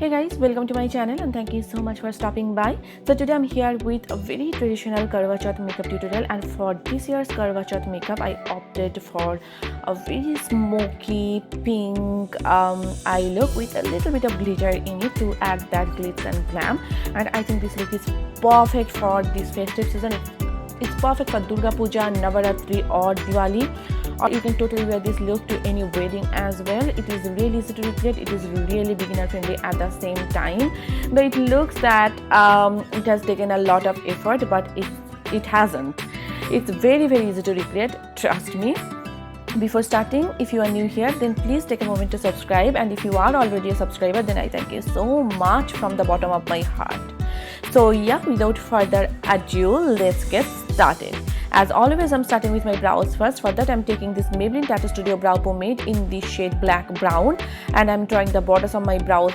Hey guys, welcome to my channel and thank you so much for stopping by. So today I'm here with a very traditional Karwachauth makeup tutorial, and for this year's Karwachauth makeup I opted for a very smoky pink eye look with a little bit of glitter in it to add that glitz and glam. And I think this look is perfect for this festive season. It's perfect for Durga Puja, Navaratri or Diwali. Or you can totally wear this look to any wedding as well. It is really easy to recreate. It is really beginner friendly at the same time. But it looks that it has taken a lot of effort, but it hasn't. It's very easy to recreate, trust me. Before starting, if you are new here, then please take a moment to subscribe, and if you are already a subscriber, then I thank you so much from the bottom of my heart. So yeah, without further ado, let's get started. As always, I'm starting with my brows first. For that, I'm taking this Maybelline Tattoo Studio Brow Pomade in the shade Black Brown, and I'm drawing the borders of my brows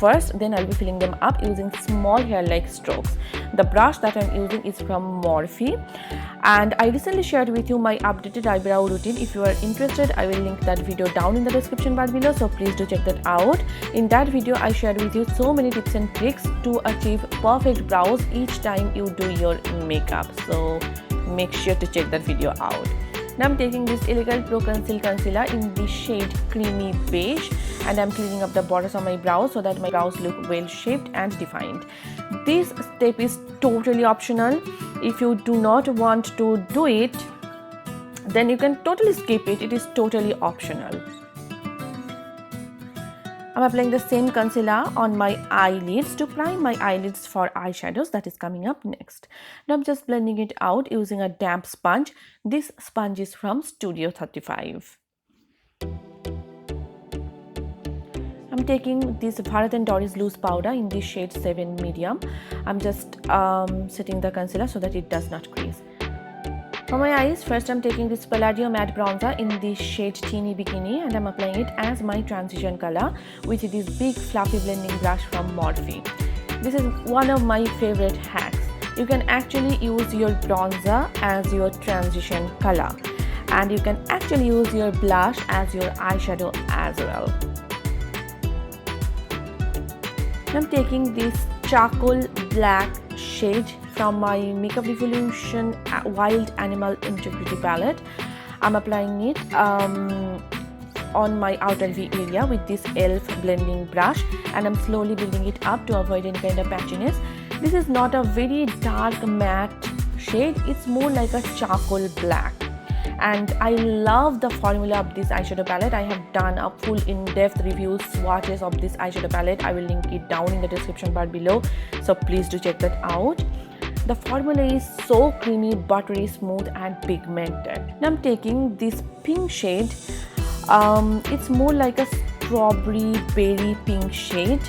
first. Then I'll be filling them up using small hair-like strokes. The brush that I'm using is from Morphe, and I recently shared with you my updated eyebrow routine. If you are interested, I will link that video down in the description bar below, so please do check that out. In that video, I shared with you so many tips and tricks to achieve perfect brows each time you do your makeup, so make sure to check that video out. Now I'm taking this L.A.Girl Pro Conceal Concealer in the shade Creamy Beige, and I'm cleaning up the borders of my brows so that my brows look well shaped and defined. This step is totally optional. If you do not want to do it, then you can totally skip it. It is totally optional. I'm applying the same concealer on my eyelids to prime my eyelids for eyeshadows. That is coming up next. Now I'm just blending it out using a damp sponge. This sponge is from Studio 35. I'm taking this Bharat and Dorris loose powder in the shade 7 medium. I'm just setting the concealer so that it does not crease. For my eyes, first I'm taking this Palladio matte bronzer in the shade Teeny Bikini, and I'm applying it as my transition color with this big fluffy blending brush from Morphe. This is one of my favorite hacks. You can actually use your bronzer as your transition color, and you can actually use your blush as your eyeshadow as well. I'm taking this charcoal black shade from my Makeup Revolution Wild Animal Integrity palette. I'm applying it on my outer V area with this e.l.f. blending brush, and I'm slowly building it up to avoid any kind of patchiness. This is not a very dark matte shade, it's more like a charcoal black. And I love the formula of this eyeshadow palette. I have done a full in-depth review swatches of this eyeshadow palette. I will link it down in the description bar below, so please do check that out. The formula is so creamy, buttery smooth and pigmented. Now I'm taking this pink shade. It's more like a strawberry berry pink shade,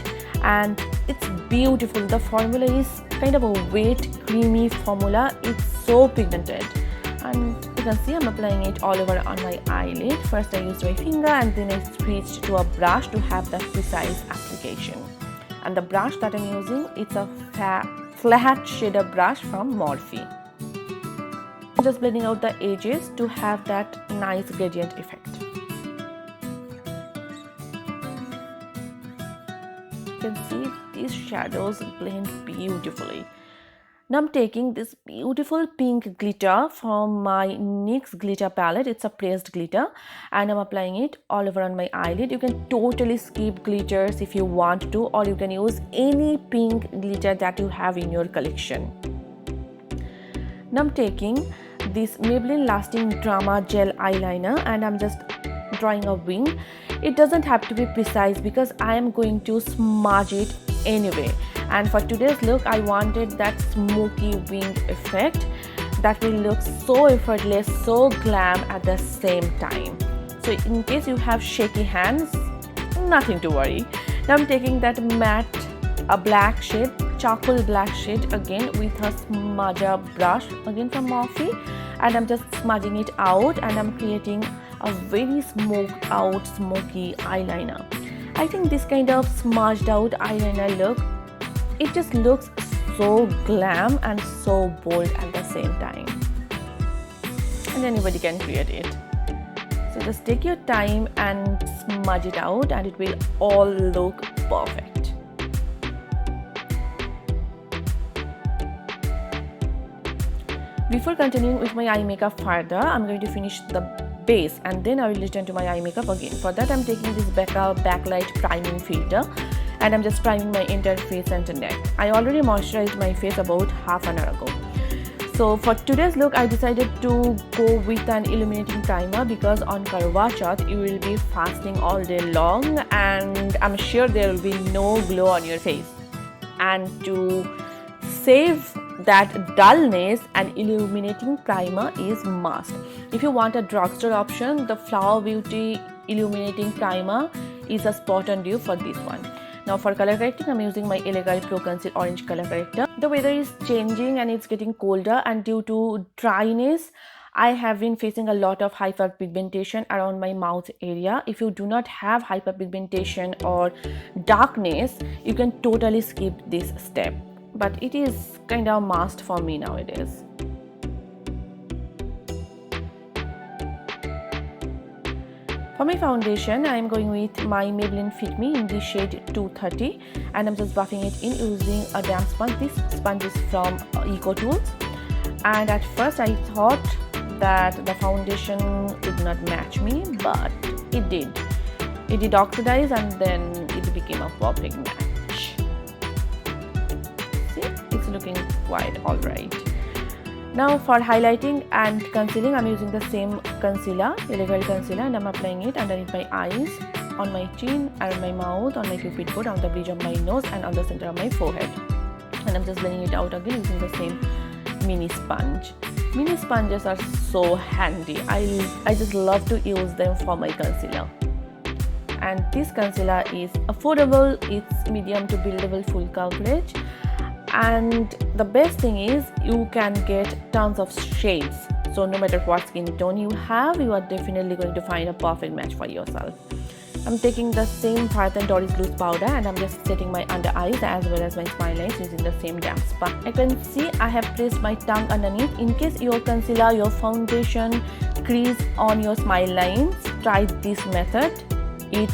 and it's beautiful. The formula is kind of a wet, creamy formula. It's so pigmented, and you can see I'm applying it all over on my eyelid. First I used my finger, and then I switched to a brush to have that precise application. And the brush that I'm using, it's a flat shader brush from Morphe. I'm just blending out the edges to have that nice gradient effect. You can see these shadows blend beautifully. Now I'm taking this beautiful pink glitter from my NYX glitter palette. It's a pressed glitter, and I'm applying it all over on my eyelid. You can totally skip glitters if you want to, or you can use any pink glitter that you have in your collection. Now I'm taking this Maybelline Lasting Drama Gel Eyeliner, and I'm just drawing a wing. It doesn't have to be precise because I am going to smudge it anyway. And for today's look, I wanted that smoky wing effect that will look so effortless, so glam at the same time. So in case you have shaky hands, nothing to worry. Now I'm taking that matte black shade, charcoal black shade again with a smudger brush again from Morphe, and I'm just smudging it out, and I'm creating a very smoked out smoky eyeliner. I think this kind of smudged out eyeliner look, it just looks so glam and so bold at the same time, and anybody can create it. So just take your time and smudge it out, and it will all look perfect. Before continuing with my eye makeup further, I'm going to finish the base and then I will return to my eye makeup again. For that, I'm taking this Becca Backlight priming filter and I'm just priming my entire face and neck. I already moisturized my face about half an hour ago. So for today's look, I decided to go with an illuminating primer because on Karwachauth you will be fasting all day long and I'm sure there will be no glow on your face. And to save that dullness, an illuminating primer is must. If you want a drugstore option, the Flower Beauty illuminating primer is a spot on you for this one. Now for color correcting, I'm using my L.A.Girl Pro Conceal Orange color corrector. The weather is changing and it's getting colder, and due to dryness, I have been facing a lot of hyperpigmentation around my mouth area. If you do not have hyperpigmentation or darkness, you can totally skip this step. But it is kind of a must for me nowadays. For my foundation, I am going with my Maybelline Fit Me in the shade 230 and I'm just buffing it in using a damp sponge. This sponge is from Eco Tools, and at first I thought that the foundation would not match me, but it did. It did oxidize and then it became a perfect match. See, it's looking quite alright. Now for highlighting and concealing, I'm using the same concealer, L.A.Girl concealer, and I'm applying it underneath my eyes, on my chin, around my mouth, on my cupid bow, on the bridge of my nose and on the center of my forehead. And I'm just blending it out again using the same mini sponge. Mini sponges are so handy. I just love to use them for my concealer. And this concealer is affordable, it's medium to buildable full coverage. And the best thing is you can get tons of shades, so no matter what skin tone you have, you are definitely going to find a perfect match for yourself. I'm taking the same Bharat and Dorris loose powder and I'm just setting my under eyes as well as my smile lines using the same damp sponge. I can see I have placed my tongue underneath. In case your concealer, your foundation crease on your smile lines, try this method. It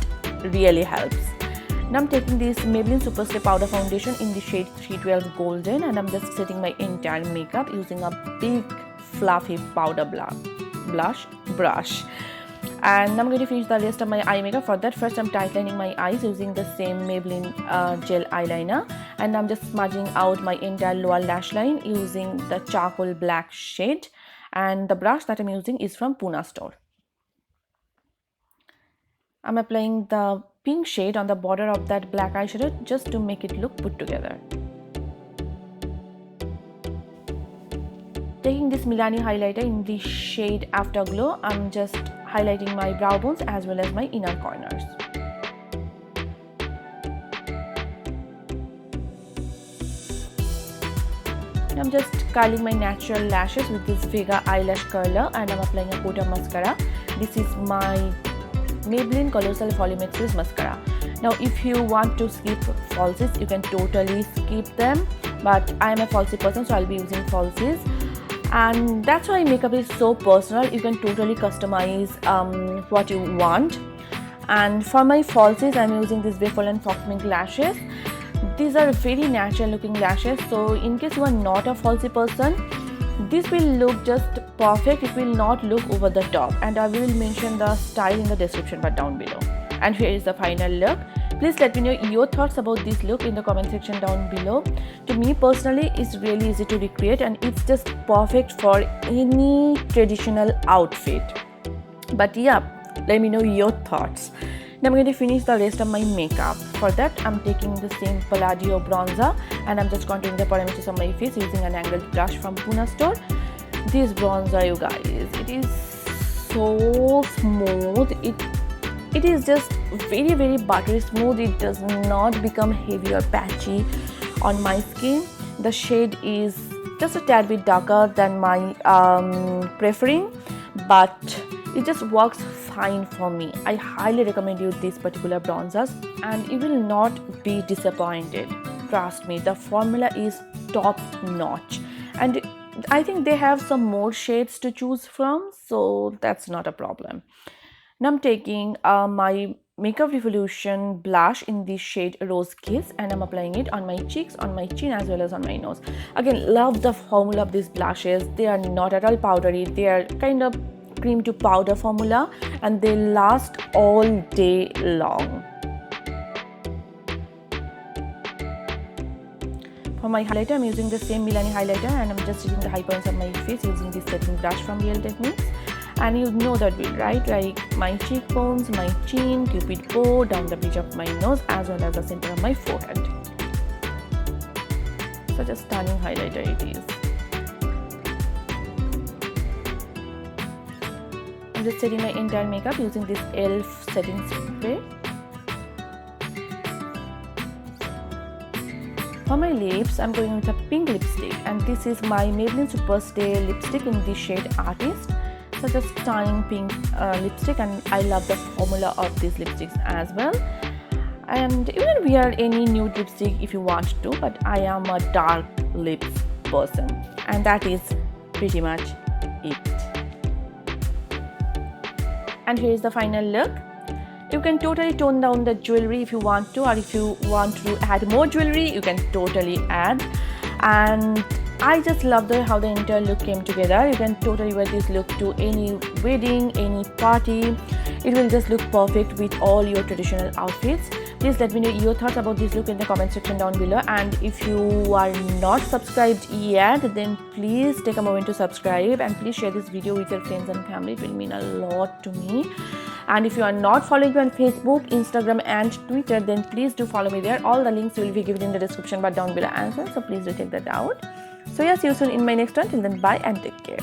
really helps. Now I'm taking this Maybelline SuperStay powder foundation in the shade 312 Golden and I'm just setting my entire makeup using a big fluffy powder brush. And I'm going to finish the rest of my eye makeup. For that, first I'm tightening my eyes using the same Maybelline gel eyeliner and I'm just smudging out my entire lower lash line using the charcoal black shade, and the brush that I'm using is from Pune store. I'm applying the pink shade on the border of that black eyeshadow just to make it look put together. Taking this Milani highlighter in the shade Afterglow, I'm just highlighting my brow bones as well as my inner corners. I'm just curling my natural lashes with this Vega eyelash curler and I'm applying a coat of mascara. This is my Maybelline Colossal Volumetric Mascara. Now if you want to skip falsies, you can totally skip them, but I am a falsie person, so I'll be using falsies. And that's why makeup is so personal. You can totally customize what you want. And for my falsies, I'm using this Bepholan Fauxmink lashes. These are very natural looking lashes, so in case you are not a falsie person, this will look just perfect. It will not look over the top, and I will mention the style in the description bar down below. And here is the final look. Please let me know your thoughts about this look in the comment section down below. To me personally, it's really easy to recreate and it's just perfect for any traditional outfit. But yeah, let me know your thoughts. Now I'm going to finish the rest of my makeup. For that, I'm taking the same Palladio bronzer and I'm just contouring the parameters of my face using an angled brush from Pune store. This bronzer, you guys, it is so smooth. It is just very buttery smooth. It does not become heavy or patchy on my skin. The shade is just a tad bit darker than my preferring, but it just works fine for me. I highly recommend you these particular bronzers and you will not be disappointed. Trust me, the formula is top notch and I think they have some more shades to choose from, so that's not a problem. Now I'm taking my Makeup Revolution blush in the shade Rose Kiss, and I'm applying it on my cheeks, on my chin, as well as on my nose. Again, love the formula of these blushes. They are not at all powdery. They are kind of cream to powder formula, and they last all day long. For my highlighter, I'm using the same Milani highlighter, and I'm just hitting the high points of my face using this setting brush from Real Techniques. And you know that way, right? Like my cheekbones, my chin, cupid bow, down the bridge of my nose, as well as the center of my forehead. Such a stunning highlighter it is. I'm just setting my entire makeup using this e.l.f. setting spray. For my lips, I'm going with a pink lipstick, and this is my Maybelline SuperStay lipstick in the shade Artist. Such a stunning pink lipstick, and I love the formula of these lipsticks as well. And you can wear any nude lipstick if you want to, but I am a dark lips person, and that is pretty much it. And here is the final look. You can totally tone down the jewelry if you want to, or if you want to add more jewelry, you can totally add. And I just love how the entire look came together. You can totally wear this look to any wedding, any party. It will just look perfect with all your traditional outfits. Please let me know your thoughts about this look in the comment section down below. And if you are not subscribed yet, then please take a moment to subscribe, and please share this video with your friends and family. It will mean a lot to me. And if you are not following me on Facebook, Instagram and Twitter, then please do follow me there. All the links will be given in the description bar down below as well, so please do check that out. So yeah, see you soon in my next one. Till then, bye and take care.